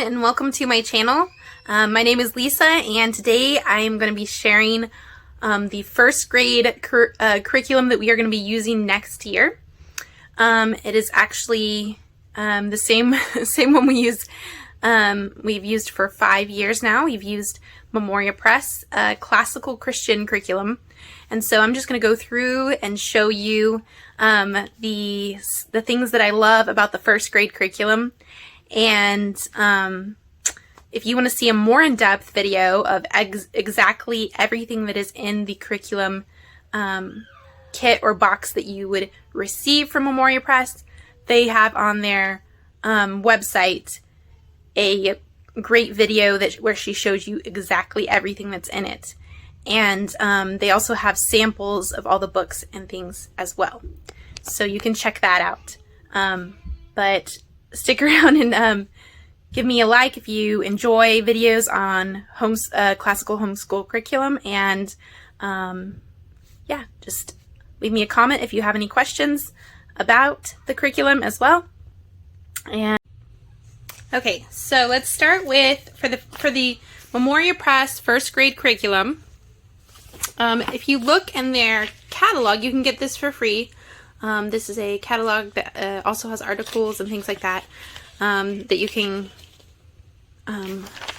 everyone, and welcome to my channel. My name is Lisa, and today I am going to be sharing the first grade curriculum that we are going to be using next year. It is actually the same one we've used for 5 years now. We've used Memoria Press, classical Christian curriculum. And so I'm just going to go through and show you the things that I love about the first grade curriculum. And if you want to see a more in-depth video of exactly everything that is in the curriculum kit or box that you would receive from Memoria Press, they have on their website a great video where she shows you exactly everything that's in it. And they also have samples of all the books and things as well. So you can check that out. But stick around and give me a like if you enjoy videos on classical homeschool curriculum. And yeah, just leave me a comment if you have any questions about the curriculum as well. And okay, so let's start with, for the Memoria Press first grade curriculum. If you look in their catalog, you can get this for free. This is a catalog that also has articles and things like that that you can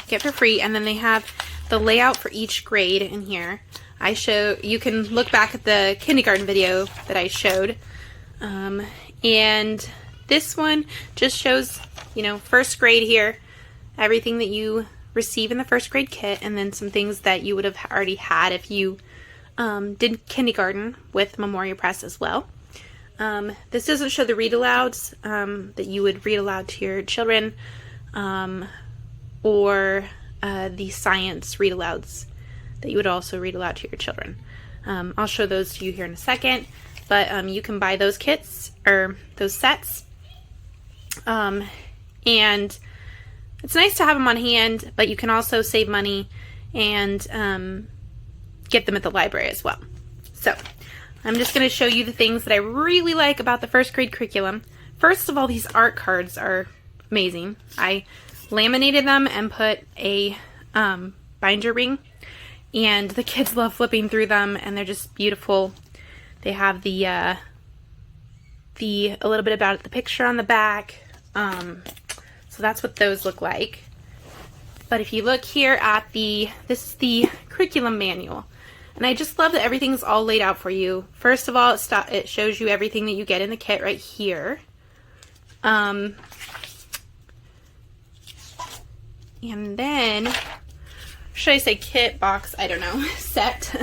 get for free. And then they have the layout for each grade in here. You can look back at the kindergarten video that I showed. And this one just shows, first grade here, everything that you receive in the first grade kit, and then some things that you would have already had if you did kindergarten with Memoria Press as well. This doesn't show the read alouds that you would read aloud to your children, or the science read alouds that you would also read aloud to your children. I'll show those to you here in a second, but you can buy those kits or those sets. And it's nice to have them on hand, but you can also save money and get them at the library as well. So I'm just going to show you the things that I really like about the first grade curriculum. First of all, these art cards are amazing. I laminated them and put a binder ring, and the kids love flipping through them, and they're just beautiful. They have a little bit about the picture on the back. So that's what those look like. But if you look here at this is the curriculum manual. And I just love that everything's all laid out for you. First of all, it shows you everything that you get in the kit right here. And then, should I say kit, box, I don't know, set.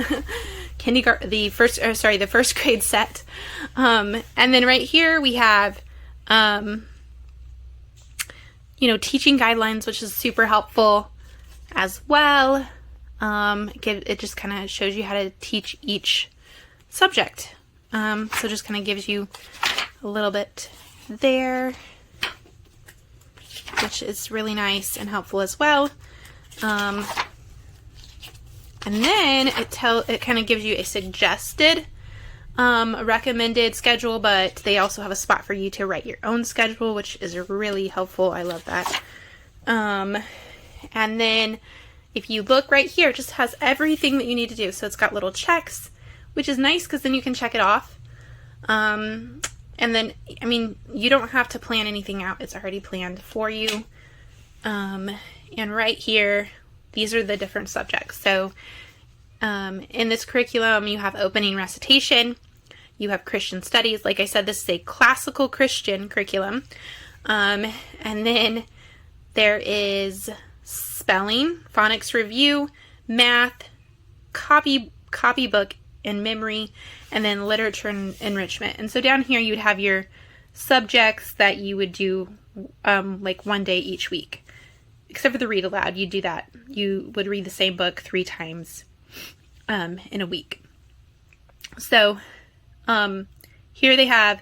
The first grade set. And then right here we have teaching guidelines, which is super helpful as well. It just kind of shows you how to teach each subject. So just kind of gives you a little bit there, which is really nice and helpful as well. And then it kind of gives you a suggested recommended schedule, but they also have a spot for you to write your own schedule, which is really helpful. I love that. And then if you look right here, it just has everything that you need to do. So it's got little checks, which is nice because then you can check it off. And then, you don't have to plan anything out. It's already planned for you. And right here, these are the different subjects. So in this curriculum, you have opening recitation, you have Christian studies. Like I said, this is a classical Christian curriculum. And then there is spelling, phonics review, math, copybook and memory, and then literature and enrichment. And so down here you'd have your subjects that you would do like one day each week. Except for the read aloud, you do that. You would read the same book 3 times in a week. So here they have,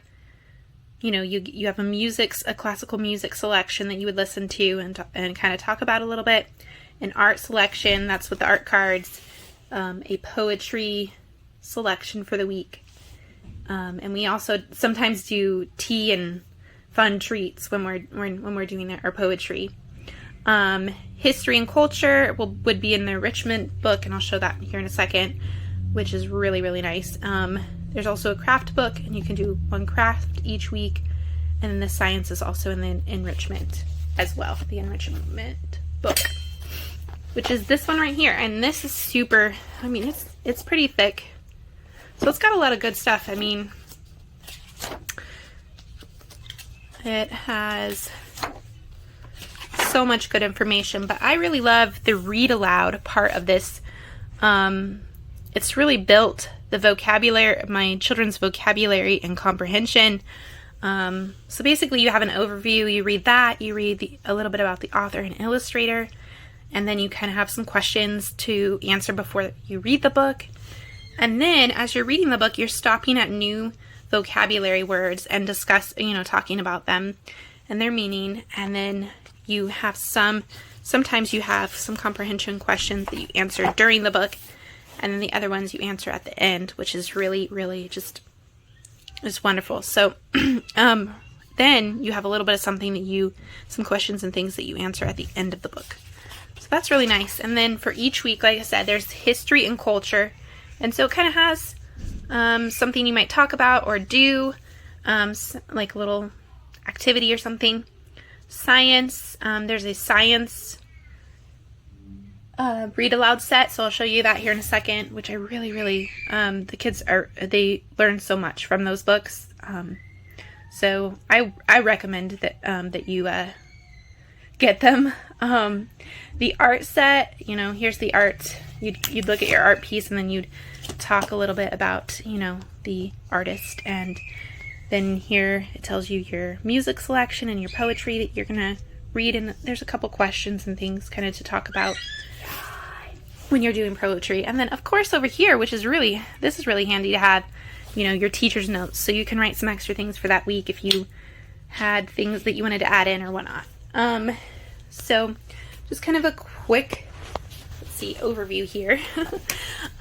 you have a classical music selection that you would listen to and kind of talk about a little bit. An art selection, that's with the art cards. A poetry selection for the week. And we also sometimes do tea and fun treats when we're doing our poetry. History and culture would be in the enrichment book, and I'll show that here in a second, which is really, really nice. There's also a craft book, and you can do one craft each week. And then the science is also in the enrichment as well, the enrichment book, which is this one right here. And this is super, I mean, it's pretty thick. So it's got a lot of good stuff. I mean, it has so much good information, but I really love the read aloud part of this. It's really built the vocabulary, my children's vocabulary and comprehension. So basically you have an overview, you read that, you read a little bit about the author and illustrator, and then you kind of have some questions to answer before you read the book. And then as you're reading the book, you're stopping at new vocabulary words and talking about them and their meaning. And then you have sometimes you have some comprehension questions that you answer during the book, and then the other ones you answer at the end, which is really, really just wonderful. So then you have a little bit of some questions and things that you answer at the end of the book. So that's really nice. And then for each week, like I said, there's history and culture. And so it kind of has something you might talk about or do, like a little activity or something. Science, there's a science read aloud set, so I'll show you that here in a second, which I really, really, the kids they learn so much from those books. So I recommend that you get them. The art set, here's the art. You'd look at your art piece and then you'd talk a little bit about, the artist, and then here it tells you your music selection and your poetry that you're gonna read, and there's a couple questions and things kind of to talk about when you're doing poetry. And then of course over here, this is really handy to have, your teacher's notes, so you can write some extra things for that week if you had things that you wanted to add in or whatnot. So just kind of a quick, overview here.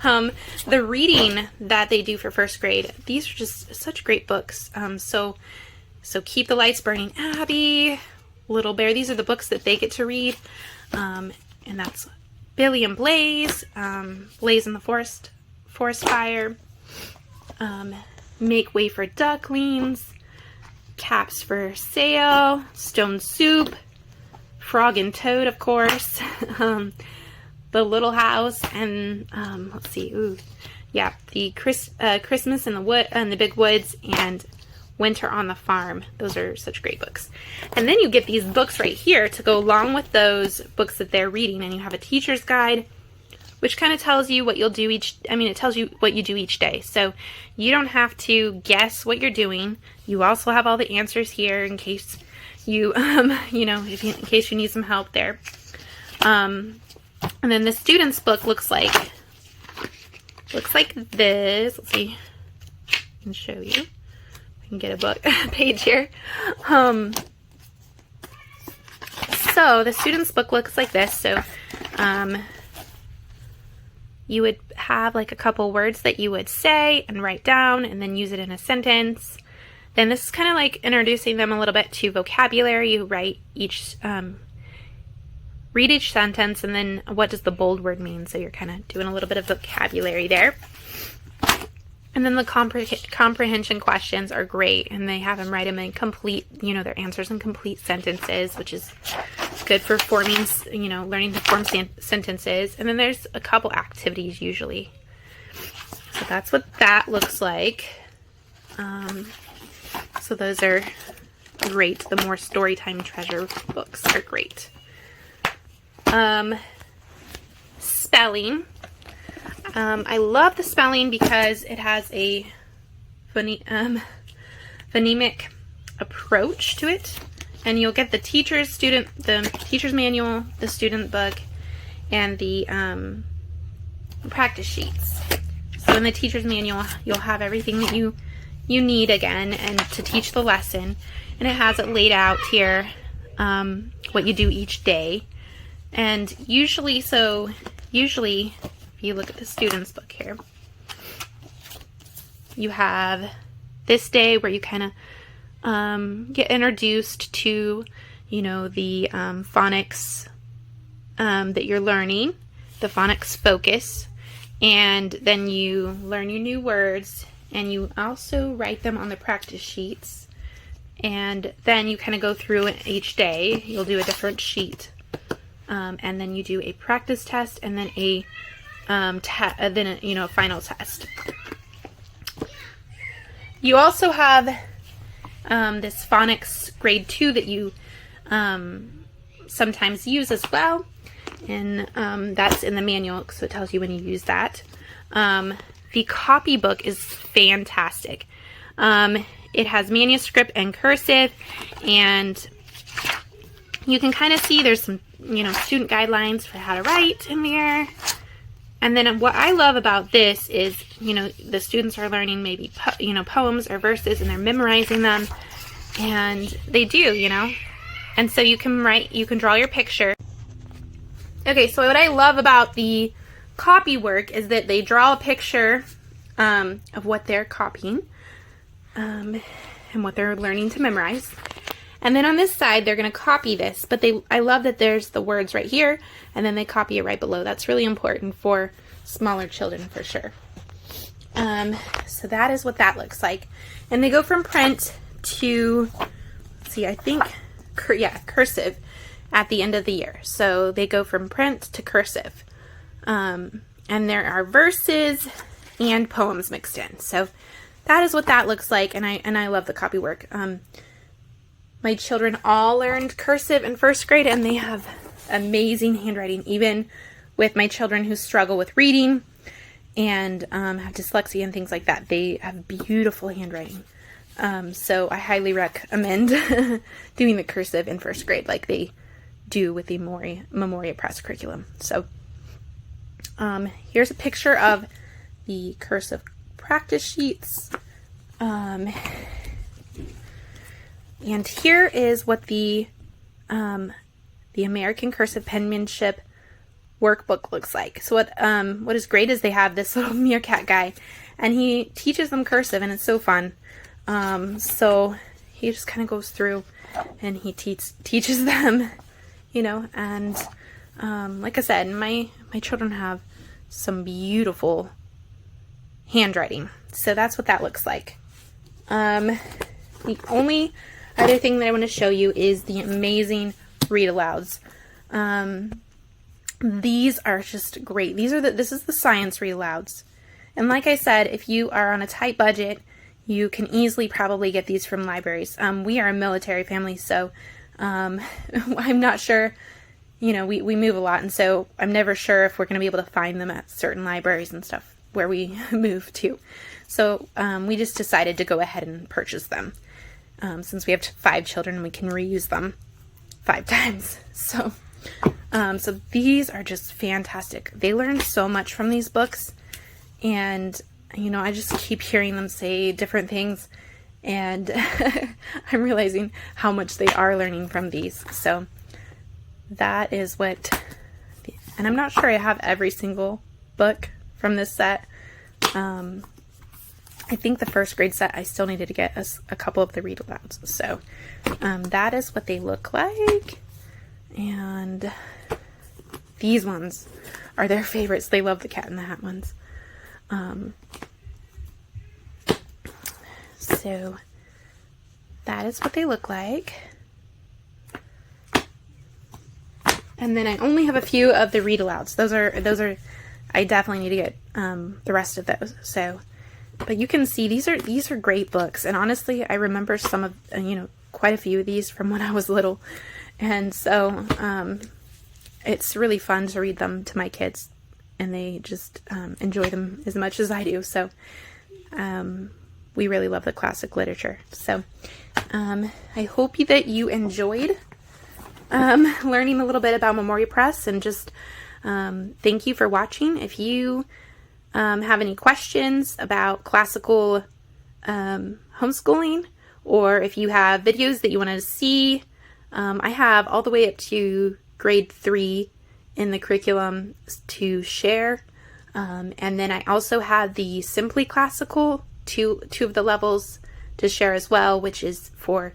The reading that they do for first grade, these are just such great books. So Keep the Lights Burning, Abby, Little Bear, these are the books that they get to read. And that's Billy and Blaze, Blaze in the Forest Fire, Make Way for Ducklings, Caps for Sail, Stone Soup, Frog and Toad, of course, The Little House, and the Christmas in the Big Woods, and Winter on the Farm. Those are such great books. And then you get these books right here to go along with those books that they're reading, and you have a teacher's guide, which kind of tells you what you'll do it tells you what you do each day. So you don't have to guess what you're doing. You also have all the answers here in case you, in case you need some help there. And then the student's book looks like this. Let's see, I can show you. I can get a book page here. So the student's book looks like this. So you would have like a couple words that you would say and write down and then use it in a sentence. Then this is kind of like introducing them a little bit to vocabulary. You write read each sentence, and then what does the bold word mean? So you're kind of doing a little bit of vocabulary there. And then the comprehension questions are great, and they have them write them in complete, their answers in complete sentences, which is good for forming, learning to form sentences. And then there's a couple activities usually. So that's what that looks like. So those are great. The more Storytime Treasure books are great. Spelling. I love the spelling because it has a phonemic approach to it, and you'll get the teacher's manual, the student book, and the practice sheets. So in the teacher's manual, you'll have everything that you need again and to teach the lesson, and it has it laid out here, what you do each day. And usually, if you look at the student's book here, you have this day where you kind of get introduced to, the phonics that you're learning, the phonics focus, and then you learn your new words, and you also write them on the practice sheets, and then you kind of go through it each day. You'll do a different sheet, and then you do a practice test, and then a final test. You also have this phonics grade 2 that you sometimes use as well, and that's in the manual, so it tells you when you use that. The copybook is fantastic. It has manuscript and cursive, and you can kind of see there's some student guidelines for how to write in there. And then what I love about this is, the students are learning maybe poems or verses, and they're memorizing them, and they do, and so you can draw your picture. Okay, so what I love about the copy work is that they draw a picture of what they're copying and what they're learning to memorize. And then on this side, they're going to copy this, but I love that there's the words right here, and then they copy it right below. That's really important for smaller children for sure. So that is what that looks like. And they go from print to, let's see, I think, cursive at the end of the year. So they go from print to cursive. And there are verses and poems mixed in. So that is what that looks like, and I love the copy work. My children all learned cursive in first grade, and they have amazing handwriting, even with my children who struggle with reading and have dyslexia and things like that. They have beautiful handwriting. So I highly recommend doing the cursive in first grade like they do with the Memoria Press curriculum. So here's a picture of the cursive practice sheets. And here is what the American Cursive Penmanship workbook looks like. So what is great is they have this little meerkat guy, and he teaches them cursive, and it's so fun. So he just kind of goes through and he teaches them, and like I said, my children have some beautiful handwriting. So that's what that looks like. The only other thing that I want to show you is the amazing read alouds. These are just great. This is the science read alouds. And like I said, if you are on a tight budget, you can easily probably get these from libraries. We are a military family, so I'm not sure, we move a lot, and so I'm never sure if we're going to be able to find them at certain libraries and stuff where we move to. So we just decided to go ahead and purchase them. Since we have 5 children, we can reuse them 5 times. So these are just fantastic. They learn so much from these books, and I just keep hearing them say different things, and I'm realizing how much they are learning from these. So that is what, and I'm not sure I have every single book from this set. I think the first grade set, I still needed to get a couple of the read alouds. So that is what they look like. And these ones are their favorites. They love the Cat in the Hat ones. So that is what they look like. And then I only have a few of the read alouds. Those are I definitely need to get the rest of those. So, but you can see these are great books, and honestly, I remember some of quite a few of these from when I was little, and so it's really fun to read them to my kids, and they just enjoy them as much as I do. So we really love the classic literature. So I hope that you enjoyed learning a little bit about Memoria Press, and just thank you for watching. If you have any questions about classical homeschooling, or if you have videos that you want to see, I have all the way up to grade 3 in the curriculum to share. And then I also have the Simply Classical, two of the levels to share as well, which is for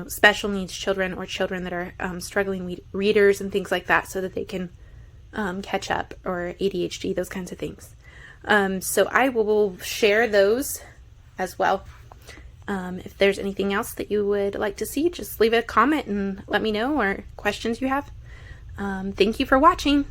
special needs children or children that are struggling readers and things like that, so that they can catch up, or ADHD, those kinds of things. So I will share those as well. If there's anything else that you would like to see, just leave a comment and let me know, or questions you have. Thank you for watching.